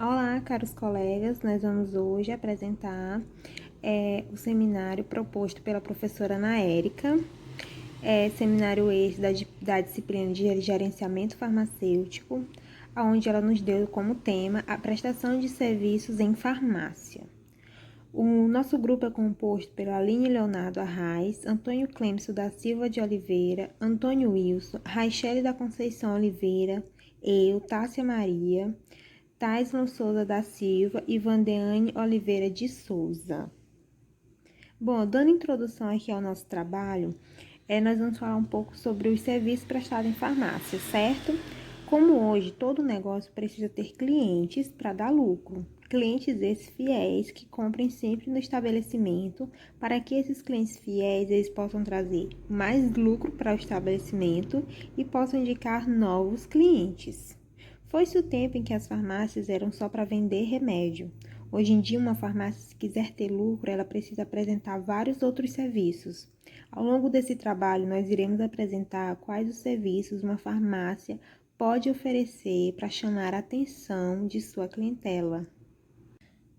Olá, caros colegas, nós vamos hoje apresentar o seminário proposto pela professora Ana Érica, seminário esse da disciplina de gerenciamento farmacêutico, onde ela nos deu como tema a prestação de serviços em farmácia. O nosso grupo é composto pela Aline Leonardo Arraes, Antônio Clemson da Silva de Oliveira, Antônio Wilson, Raichele da Conceição Oliveira, eu, Tássia Maria, Taislan Souza da Silva e Vandeane Oliveira de Souza. Bom, dando introdução aqui ao nosso trabalho, nós vamos falar um pouco sobre os serviços prestados em farmácia, certo? Como hoje todo negócio precisa ter clientes para dar lucro. Clientes esses fiéis que comprem sempre no estabelecimento, para que esses clientes fiéis eles possam trazer mais lucro para o estabelecimento e possam indicar novos clientes. Foi-se o tempo em que as farmácias eram só para vender remédio. Hoje em dia, uma farmácia, se quiser ter lucro, ela precisa apresentar vários outros serviços. Ao longo desse trabalho, nós iremos apresentar quais os serviços uma farmácia pode oferecer para chamar a atenção de sua clientela.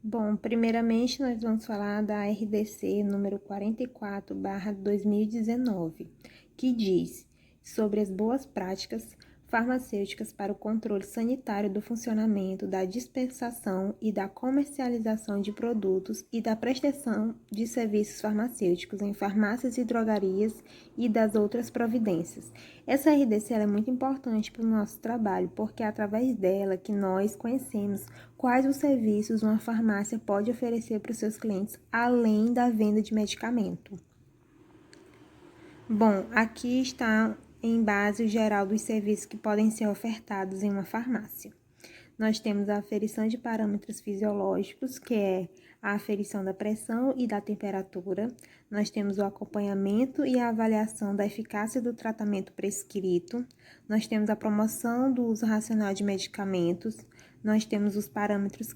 Bom, primeiramente nós vamos falar da RDC número 44/2019, que diz sobre as boas práticas farmacêuticas para o controle sanitário do funcionamento, da dispensação e da comercialização de produtos e da prestação de serviços farmacêuticos em farmácias e drogarias e das outras providências. Essa RDC é muito importante para o nosso trabalho, porque é através dela que nós conhecemos quais os serviços uma farmácia pode oferecer para os seus clientes, além da venda de medicamento. Bom, aqui está em base o geral dos serviços que podem ser ofertados em uma farmácia. Nós temos a aferição de parâmetros fisiológicos, que é a aferição da pressão e da temperatura. Nós temos o acompanhamento e a avaliação da eficácia do tratamento prescrito. Nós temos a promoção do uso racional de medicamentos. Nós temos os parâmetros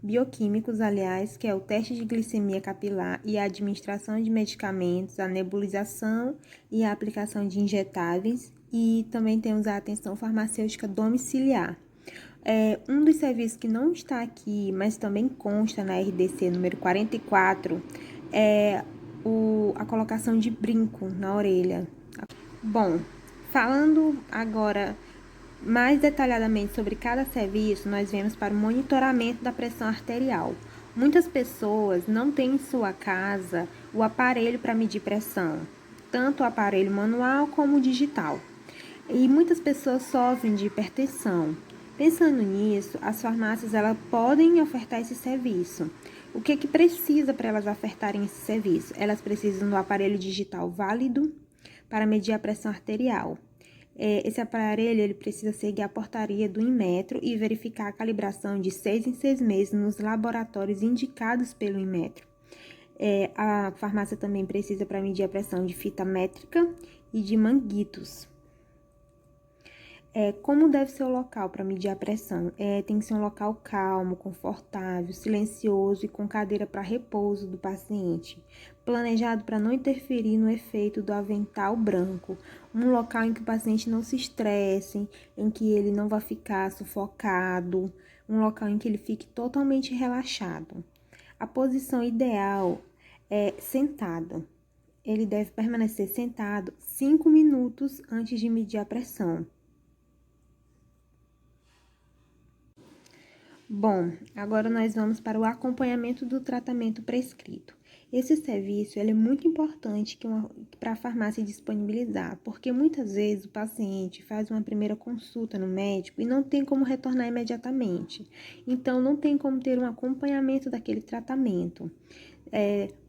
bioquímicos, aliás, que é o teste de glicemia capilar e a administração de medicamentos, a nebulização e a aplicação de injetáveis, e também temos a atenção farmacêutica domiciliar. Um dos serviços que não está aqui, mas também consta na RDC número 44, é a colocação de brinco na orelha. Bom, falando agora mais detalhadamente sobre cada serviço, nós vemos para o monitoramento da pressão arterial. Muitas pessoas não têm em sua casa o aparelho para medir pressão, tanto o aparelho manual como o digital. E muitas pessoas sofrem de hipertensão. Pensando nisso, as farmácias elas podem ofertar esse serviço. O que precisa para elas ofertarem esse serviço? Elas precisam do aparelho digital válido para medir a pressão arterial. Esse aparelho ele precisa seguir a portaria do Inmetro e verificar a calibração de 6 em 6 meses nos laboratórios indicados pelo Inmetro. A farmácia também precisa para medir a pressão de fita métrica e de manguitos. Como deve ser o local para medir a pressão? Tem que ser um local calmo, confortável, silencioso e com cadeira para repouso do paciente, planejado para não interferir no efeito do avental branco, um local em que o paciente não se estresse, em que ele não vai ficar sufocado, um local em que ele fique totalmente relaxado. A posição ideal é sentada. Ele deve permanecer sentado 5 minutos antes de medir a pressão. Bom, agora nós vamos para o acompanhamento do tratamento prescrito. Esse serviço ele é muito importante para a farmácia disponibilizar, porque muitas vezes o paciente faz uma primeira consulta no médico e não tem como retornar imediatamente. Então, não tem como ter um acompanhamento daquele tratamento.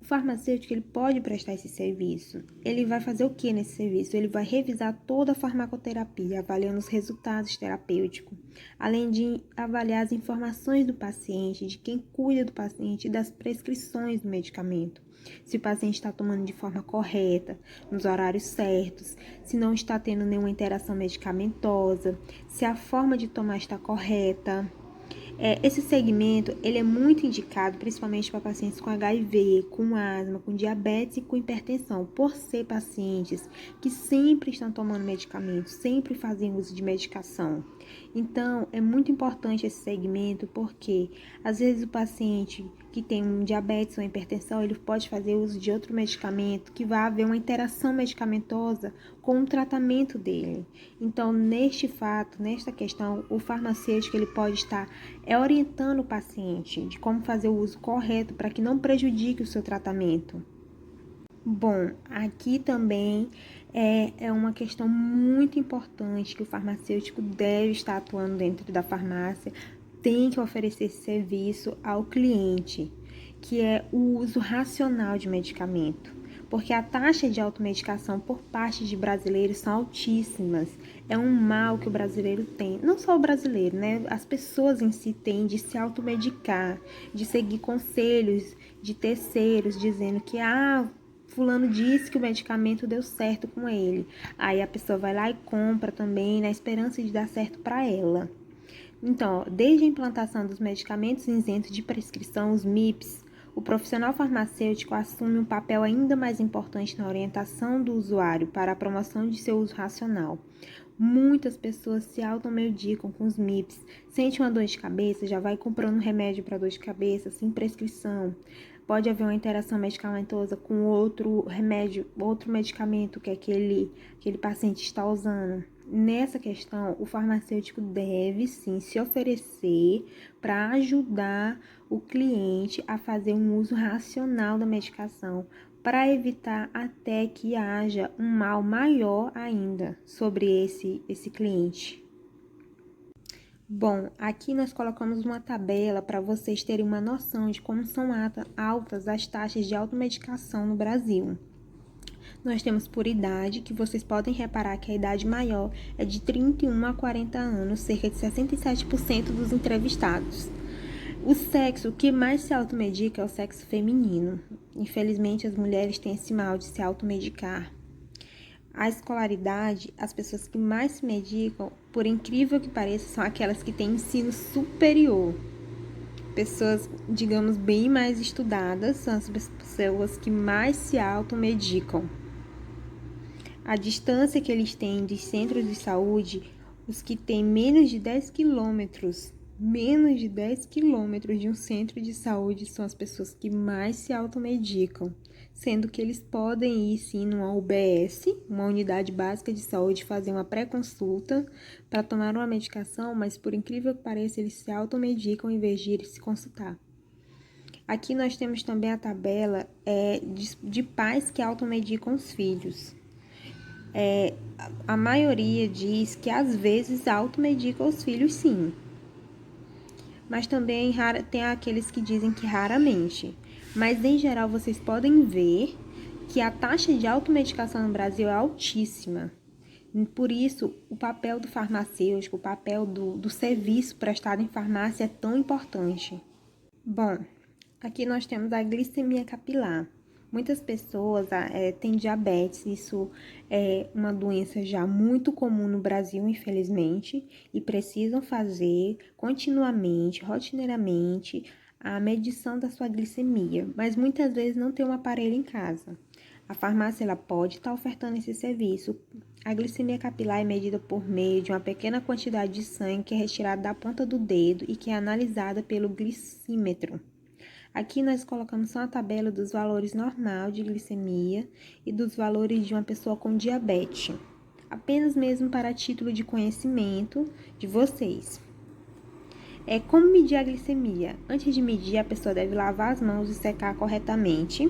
O farmacêutico ele pode prestar esse serviço. Ele vai fazer o que nesse serviço? Ele vai revisar toda a farmacoterapia, avaliando os resultados terapêuticos, além de avaliar as informações do paciente, de quem cuida do paciente e das prescrições do medicamento. Se o paciente está tomando de forma correta, nos horários certos, se não está tendo nenhuma interação medicamentosa, se a forma de tomar está correta. Esse segmento ele é muito indicado principalmente para pacientes com HIV, com asma, com diabetes e com hipertensão, por ser pacientes que sempre estão tomando medicamentos, sempre fazem uso de medicação. Então, é muito importante esse segmento porque, às vezes, o paciente que tem um diabetes ou hipertensão, ele pode fazer uso de outro medicamento, que vai haver uma interação medicamentosa com o tratamento dele. Então, nesta questão, o farmacêutico ele pode estar orientando o paciente de como fazer o uso correto para que não prejudique o seu tratamento. Bom, aqui também é uma questão muito importante que o farmacêutico deve estar atuando dentro da farmácia, tem que oferecer esse serviço ao cliente, que é o uso racional de medicamento, porque a taxa de automedicação por parte de brasileiros são altíssimas. É um mal que o brasileiro tem, não só o brasileiro, né? As pessoas em si têm de se automedicar, de seguir conselhos de terceiros dizendo que fulano disse que o medicamento deu certo com ele. Aí a pessoa vai lá e compra também, na esperança de dar certo para ela. Então, desde a implantação dos medicamentos isentos de prescrição, os MIPs, o profissional farmacêutico assume um papel ainda mais importante na orientação do usuário para a promoção de seu uso racional. Muitas pessoas se automedicam com os MIPs, sente uma dor de cabeça, já vai comprando remédio para dor de cabeça, sem prescrição. Pode haver uma interação medicamentosa com outro remédio, outro medicamento que aquele paciente está usando. Nessa questão, o farmacêutico deve sim se oferecer para ajudar o cliente a fazer um uso racional da medicação, para evitar até que haja um mal maior ainda sobre esse cliente. Bom, aqui nós colocamos uma tabela para vocês terem uma noção de como são altas as taxas de automedicação no Brasil. Nós temos por idade, que vocês podem reparar que a idade maior é de 31 a 40 anos, cerca de 67% dos entrevistados. O sexo que mais se automedica é o sexo feminino. Infelizmente, as mulheres têm esse mal de se automedicar. A escolaridade, as pessoas que mais se medicam, por incrível que pareça, são aquelas que têm ensino superior. Pessoas, digamos, bem mais estudadas, são as pessoas que mais se automedicam. A distância que eles têm de centros de saúde, os que têm menos de 10 quilômetros de um centro de saúde são as pessoas que mais se automedicam, sendo que eles podem ir sim numa UBS, uma unidade básica de saúde, fazer uma pré-consulta para tomar uma medicação, mas por incrível que pareça, eles se automedicam em vez de ir se consultar. Aqui nós temos também a tabela de pais que automedicam os filhos. A maioria diz que às vezes automedica os filhos sim, mas também tem aqueles que dizem que raramente. Mas em geral vocês podem ver que a taxa de automedicação no Brasil é altíssima. Por isso, o papel do farmacêutico, o papel do serviço prestado em farmácia é tão importante. Bom, aqui nós temos a glicemia capilar. Muitas pessoas têm diabetes, isso é uma doença já muito comum no Brasil, infelizmente, e precisam fazer continuamente, rotineiramente, a medição da sua glicemia, mas muitas vezes não tem um aparelho em casa. A farmácia ela pode estar ofertando esse serviço. A glicemia capilar é medida por meio de uma pequena quantidade de sangue que é retirada da ponta do dedo e que é analisada pelo glicímetro. Aqui nós colocamos só a tabela dos valores normal de glicemia e dos valores de uma pessoa com diabetes, apenas mesmo para título de conhecimento de vocês. Como medir a glicemia? Antes de medir, a pessoa deve lavar as mãos e secar corretamente.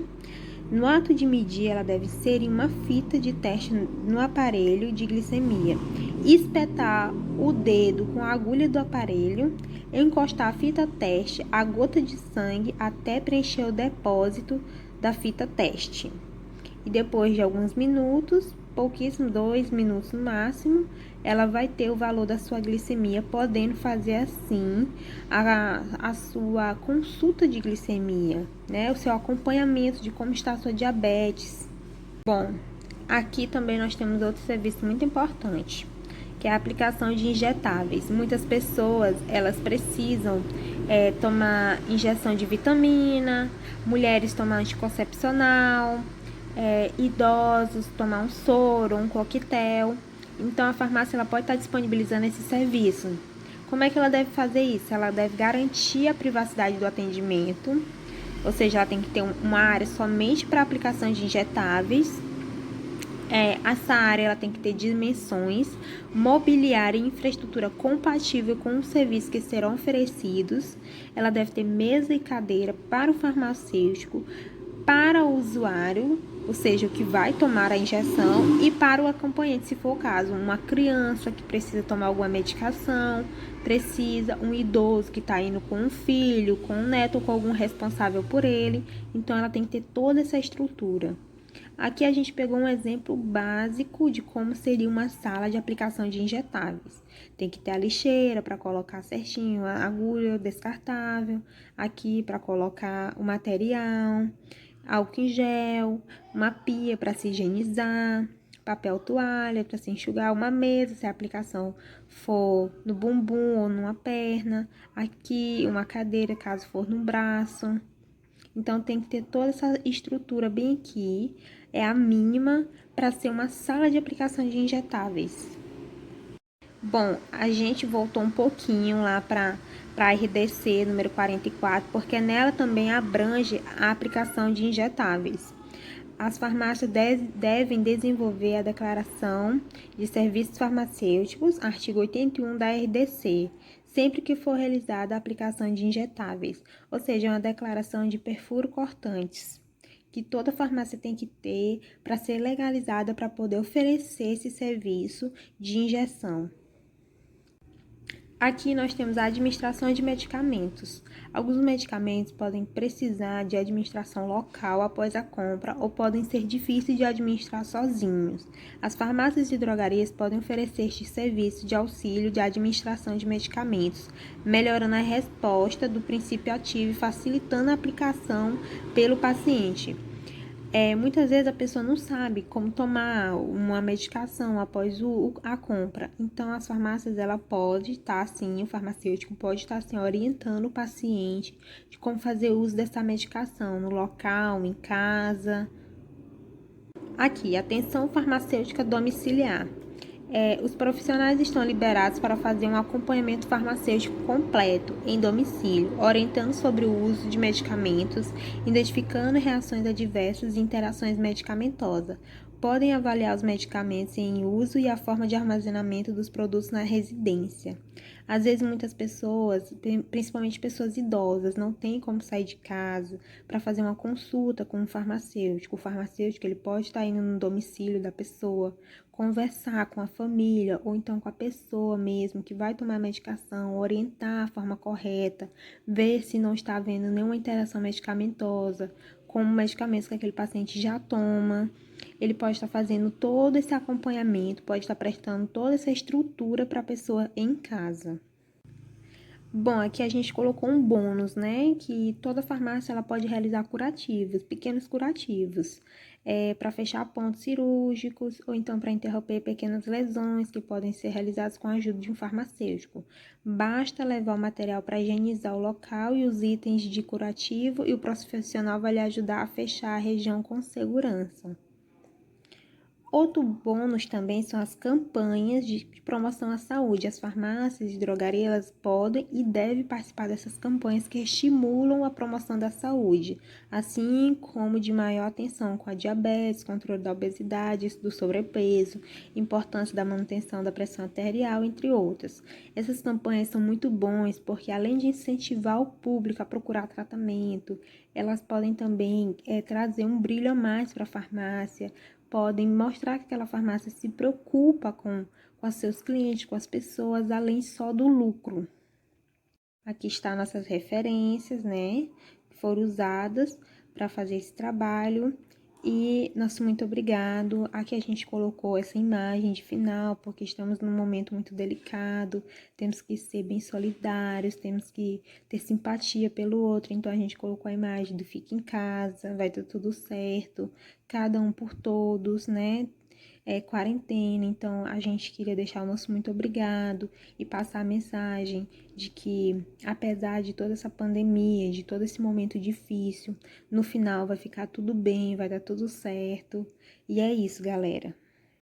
No ato de medir, ela deve inserir uma fita de teste no aparelho de glicemia, espetar o dedo com a agulha do aparelho, encostar a fita teste, a gota de sangue até preencher o depósito da fita teste. E depois de alguns minutos, pouquíssimos, 2 minutos no máximo, ela vai ter o valor da sua glicemia, podendo fazer assim a sua consulta de glicemia, né? O seu acompanhamento de como está a sua diabetes. Bom, aqui também nós temos outro serviço muito importante, que é a aplicação de injetáveis. Muitas pessoas, elas precisam tomar injeção de vitamina, mulheres tomar anticoncepcional, idosos tomar um soro, um coquetel. Então, a farmácia ela pode estar disponibilizando esse serviço. Como é que ela deve fazer isso? Ela deve garantir a privacidade do atendimento, ou seja, ela tem que ter uma área somente para aplicação de injetáveis. Essa área ela tem que ter dimensões, mobiliário e infraestrutura compatível com os serviços que serão oferecidos. Ela deve ter mesa e cadeira para o farmacêutico, para o usuário, ou seja, o que vai tomar a injeção, e para o acompanhante, se for o caso, uma criança que precisa tomar alguma medicação, precisa, um idoso que está indo com um filho, com um neto ou com algum responsável por ele. Então, ela tem que ter toda essa estrutura. Aqui a gente pegou um exemplo básico de como seria uma sala de aplicação de injetáveis. Tem que ter a lixeira para colocar certinho, a agulha descartável, aqui para colocar o material, álcool em gel, uma pia para se higienizar, papel toalha para se enxugar, uma mesa se a aplicação for no bumbum ou numa perna, aqui uma cadeira caso for no braço. Então, tem que ter toda essa estrutura bem aqui, é a mínima para ser uma sala de aplicação de injetáveis. Bom, a gente voltou um pouquinho lá para a RDC número 44, porque nela também abrange a aplicação de injetáveis. As farmácias devem desenvolver a declaração de serviços farmacêuticos, artigo 81 da RDC, sempre que for realizada a aplicação de injetáveis, ou seja, uma declaração de perfuro cortantes, que toda farmácia tem que ter para ser legalizada para poder oferecer esse serviço de injeção. Aqui nós temos a administração de medicamentos. Alguns medicamentos podem precisar de administração local após a compra ou podem ser difíceis de administrar sozinhos. As farmácias e drogarias podem oferecer este serviço de auxílio de administração de medicamentos, melhorando a resposta do princípio ativo e facilitando a aplicação pelo paciente. Muitas vezes a pessoa não sabe como tomar uma medicação após a compra. Então, as farmácias, ela pode estar, sim, o farmacêutico pode estar, assim, orientando o paciente de como fazer uso dessa medicação no local, em casa. Aqui, atenção farmacêutica domiciliar. Os profissionais estão liberados para fazer um acompanhamento farmacêutico completo em domicílio, orientando sobre o uso de medicamentos, identificando reações adversas e interações medicamentosas. Podem avaliar os medicamentos em uso e a forma de armazenamento dos produtos na residência. Às vezes, muitas pessoas, principalmente pessoas idosas, não têm como sair de casa para fazer uma consulta com um farmacêutico. O farmacêutico ele pode estar indo no domicílio da pessoa, conversar com a família ou então com a pessoa mesmo que vai tomar a medicação, orientar a forma correta, ver se não está havendo nenhuma interação medicamentosa com medicamentos que aquele paciente já toma. Ele pode estar fazendo todo esse acompanhamento, pode estar prestando toda essa estrutura para a pessoa em casa. Bom, aqui a gente colocou um bônus, né? Que toda farmácia ela pode realizar curativos, pequenos curativos, para fechar pontos cirúrgicos ou então para interromper pequenas lesões que podem ser realizadas com a ajuda de um farmacêutico. Basta levar o material para higienizar o local e os itens de curativo e o profissional vai lhe ajudar a fechar a região com segurança. Outro bônus também são as campanhas de promoção à saúde. As farmácias e drogarias podem e devem participar dessas campanhas que estimulam a promoção da saúde, assim como de maior atenção com a diabetes, controle da obesidade, do sobrepeso, importância da manutenção da pressão arterial, entre outras. Essas campanhas são muito boas porque, além de incentivar o público a procurar tratamento, elas podem também trazer um brilho a mais para a farmácia, podem mostrar que aquela farmácia se preocupa com os seus clientes, com as pessoas, além só do lucro. Aqui estão nossas referências, né, que foram usadas para fazer esse trabalho. E nosso muito obrigado. Aqui a gente colocou essa imagem de final, porque estamos num momento muito delicado, temos que ser bem solidários, temos que ter simpatia pelo outro, então a gente colocou a imagem do fique em casa, vai dar tudo certo, cada um por todos, né? Quarentena, então a gente queria deixar o nosso muito obrigado e passar a mensagem de que, apesar de toda essa pandemia, de todo esse momento difícil, no final vai ficar tudo bem, vai dar tudo certo. E é isso, galera.